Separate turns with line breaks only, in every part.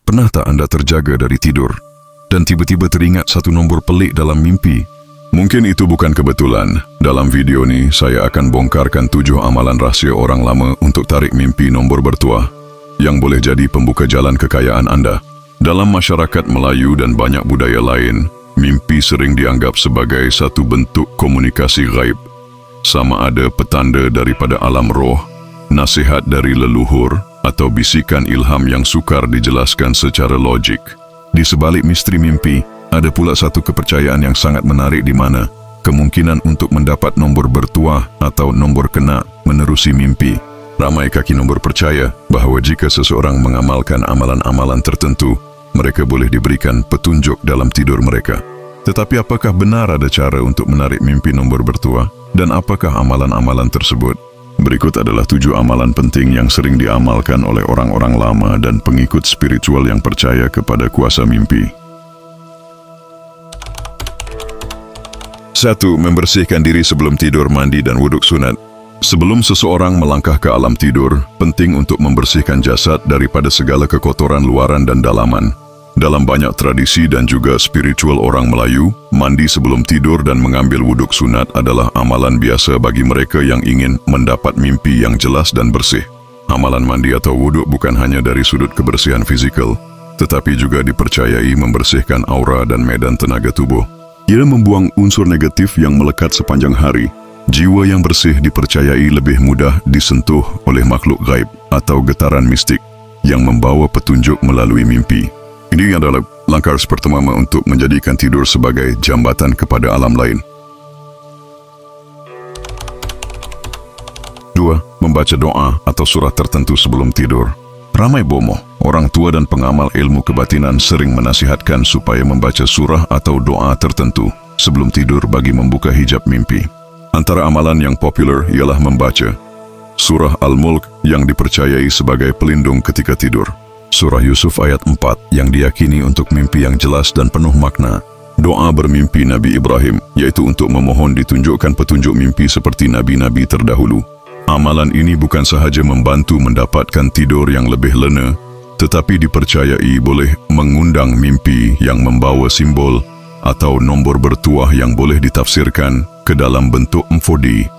Pernah tak Anda terjaga dari tidur dan tiba-tiba teringat satu nombor pelik dalam mimpi? Mungkin itu bukan kebetulan. Dalam video ini, saya akan bongkarkan 7 amalan rahsia orang lama untuk tarik mimpi nombor bertuah yang boleh jadi pembuka jalan kekayaan Anda. Dalam masyarakat Melayu dan banyak budaya lain, mimpi sering dianggap sebagai satu bentuk komunikasi gaib. Sama ada petanda daripada alam roh, nasihat dari leluhur, atau bisikan ilham yang sukar dijelaskan secara logik. Di sebalik misteri mimpi, ada pula satu kepercayaan yang sangat menarik di mana kemungkinan untuk mendapat nombor bertuah atau nombor kena menerusi mimpi. Ramai kaki nombor percaya bahawa jika seseorang mengamalkan amalan-amalan tertentu, mereka boleh diberikan petunjuk dalam tidur mereka. Tetapi apakah benar ada cara untuk menarik mimpi nombor bertuah? Dan apakah amalan-amalan tersebut? Berikut adalah 7 amalan penting yang sering diamalkan oleh orang-orang lama dan pengikut spiritual yang percaya kepada kuasa mimpi. 1. Membersihkan diri sebelum tidur, mandi dan wuduk sunat. Sebelum seseorang melangkah ke alam tidur, penting untuk membersihkan jasad daripada segala kekotoran luaran dan dalaman. Dalam banyak tradisi dan juga spiritual orang Melayu, mandi sebelum tidur dan mengambil wuduk sunat adalah amalan biasa bagi mereka yang ingin mendapat mimpi yang jelas dan bersih. Amalan mandi atau wuduk bukan hanya dari sudut kebersihan fizikal, tetapi juga dipercayai membersihkan aura dan medan tenaga tubuh. Ia membuang unsur negatif yang melekat sepanjang hari. Jiwa yang bersih dipercayai lebih mudah disentuh oleh makhluk gaib atau getaran mistik yang membawa petunjuk melalui mimpi. Ini adalah langkah pertama untuk menjadikan tidur sebagai jambatan kepada alam lain. 2. Membaca doa atau surah tertentu sebelum tidur. Ramai bomoh, orang tua dan pengamal ilmu kebatinan sering menasihatkan supaya membaca surah atau doa tertentu sebelum tidur bagi membuka hijab mimpi. Antara amalan yang popular ialah membaca surah Al-Mulk yang dipercayai sebagai pelindung ketika tidur. Surah Yusuf ayat 4 yang diyakini untuk mimpi yang jelas dan penuh makna. Doa bermimpi Nabi Ibrahim, yaitu untuk memohon ditunjukkan petunjuk mimpi seperti nabi-nabi terdahulu. Amalan ini bukan sahaja membantu mendapatkan tidur yang lebih lena, tetapi dipercayai boleh mengundang mimpi yang membawa simbol atau nombor bertuah yang boleh ditafsirkan ke dalam bentuk 4D.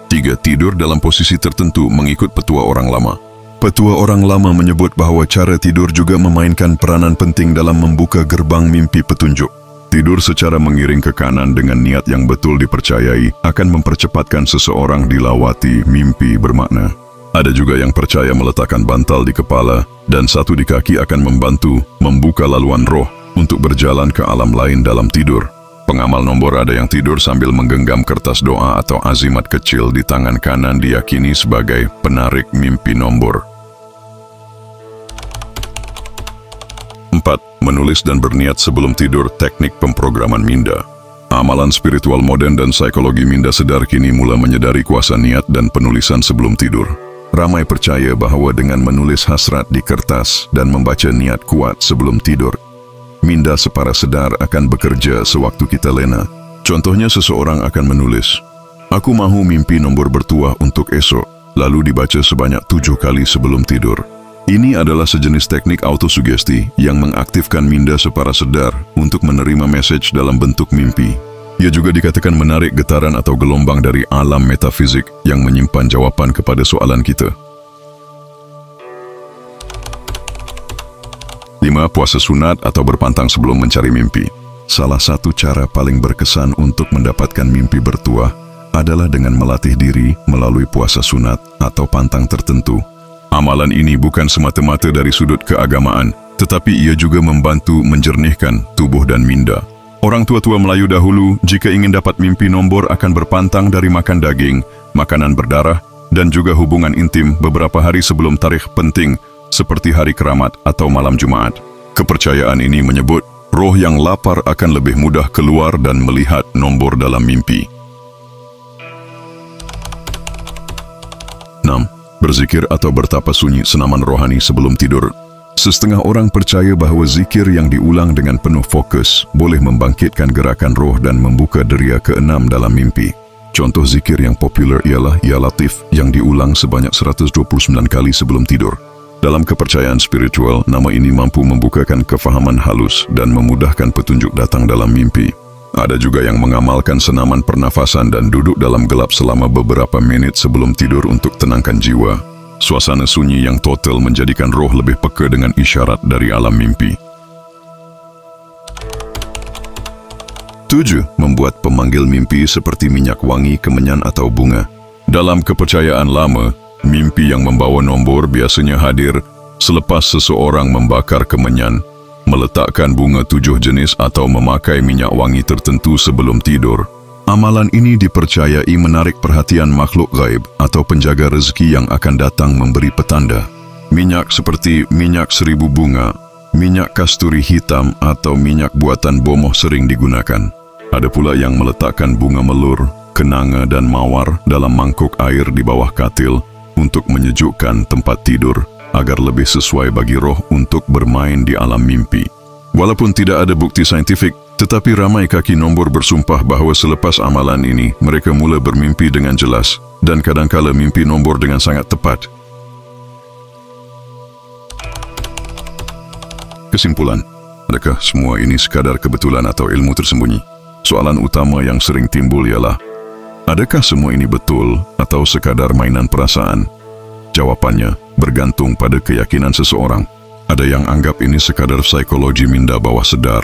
3. Tidur dalam posisi tertentu mengikut petua orang lama. Petua orang lama menyebut bahawa cara tidur juga memainkan peranan penting dalam membuka gerbang mimpi petunjuk. Tidur secara mengiring ke kanan dengan niat yang betul dipercayai akan mempercepatkan seseorang dilawati mimpi bermakna. Ada juga yang percaya meletakkan bantal di kepala dan satu di kaki akan membantu membuka laluan roh untuk berjalan ke alam lain dalam tidur. Pengamal nombor ada yang tidur sambil menggenggam kertas doa atau azimat kecil di tangan kanan diyakini sebagai penarik mimpi nombor. 4. Menulis dan berniat sebelum tidur, teknik pemrograman minda. Amalan spiritual modern dan psikologi minda sedar kini mula menyedari kuasa niat dan penulisan sebelum tidur. Ramai percaya bahawa dengan menulis hasrat di kertas dan membaca niat kuat sebelum tidur, minda separa sedar akan bekerja sewaktu kita lena. Contohnya seseorang akan menulis, "Aku mahu mimpi nombor bertuah untuk esok," lalu dibaca sebanyak 7 kali sebelum tidur. Ini adalah sejenis teknik autosugesti yang mengaktifkan minda separa sedar untuk menerima message dalam bentuk mimpi. Ia juga dikatakan menarik getaran atau gelombang dari alam metafisik yang menyimpan jawapan kepada soalan kita. 5. Puasa sunat atau berpantang sebelum mencari mimpi. Salah satu cara paling berkesan untuk mendapatkan mimpi bertuah adalah dengan melatih diri melalui puasa sunat atau pantang tertentu. Amalan ini bukan semata-mata dari sudut keagamaan, tetapi ia juga membantu menjernihkan tubuh dan minda. Orang tua-tua Melayu dahulu, jika ingin dapat mimpi nombor, akan berpantang dari makan daging, makanan berdarah, dan juga hubungan intim beberapa hari sebelum tarikh penting, seperti hari keramat atau malam Jumaat. Kepercayaan ini menyebut roh yang lapar akan lebih mudah keluar dan melihat nombor dalam mimpi. 6. Berzikir atau bertapa sunyi senaman rohani sebelum tidur. Setengah orang percaya bahawa zikir yang diulang dengan penuh fokus boleh membangkitkan gerakan roh dan membuka deria ke-6 dalam mimpi. Contoh zikir yang populer ialah Ya Latif yang diulang sebanyak 129 kali sebelum tidur. Dalam kepercayaan spiritual, nama ini mampu membukakan kefahaman halus dan memudahkan petunjuk datang dalam mimpi. Ada juga yang mengamalkan senaman pernafasan dan duduk dalam gelap selama beberapa menit sebelum tidur untuk tenangkan jiwa. Suasana sunyi yang total menjadikan roh lebih peka dengan isyarat dari alam mimpi. 7. Membuat pemanggil mimpi seperti minyak wangi, kemenyan atau bunga. Dalam kepercayaan lama, mimpi yang membawa nombor biasanya hadir selepas seseorang membakar kemenyan, meletakkan bunga 7 jenis atau memakai minyak wangi tertentu sebelum tidur. Amalan ini dipercayai menarik perhatian makhluk gaib atau penjaga rezeki yang akan datang memberi petanda. Minyak seperti minyak 1000 bunga, minyak kasturi hitam atau minyak buatan bomoh sering digunakan. Ada pula yang meletakkan bunga melur, kenanga dan mawar dalam mangkuk air di bawah katil untuk menyejukkan tempat tidur agar lebih sesuai bagi roh untuk bermain di alam mimpi. Walaupun tidak ada bukti saintifik, tetapi ramai kaki nombor bersumpah bahawa selepas amalan ini, mereka mula bermimpi dengan jelas dan kadangkala mimpi nombor dengan sangat tepat. Kesimpulan, adakah semua ini sekadar kebetulan atau ilmu tersembunyi? Soalan utama yang sering timbul ialah, adakah semua ini betul atau sekadar mainan perasaan? Jawapannya bergantung pada keyakinan seseorang. Ada yang anggap ini sekadar psikologi minda bawah sedar.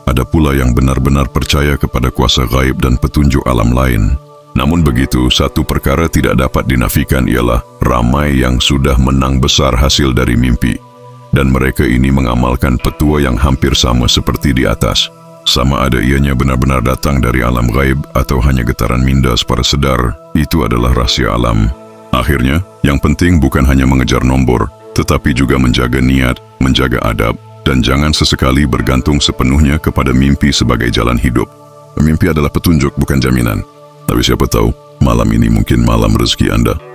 Ada pula yang benar-benar percaya kepada kuasa gaib dan petunjuk alam lain. Namun begitu, satu perkara tidak dapat dinafikan ialah ramai yang sudah menang besar hasil dari mimpi. Dan mereka ini mengamalkan petua yang hampir sama seperti di atas. Sama ada ianya benar-benar datang dari alam gaib atau hanya getaran minda secara sedar, itu adalah rahsia alam. Akhirnya, yang penting bukan hanya mengejar nombor, tetapi juga menjaga niat, menjaga adab, dan jangan sesekali bergantung sepenuhnya kepada mimpi sebagai jalan hidup. Mimpi adalah petunjuk, bukan jaminan. Tapi siapa tahu, malam ini mungkin malam rezeki Anda.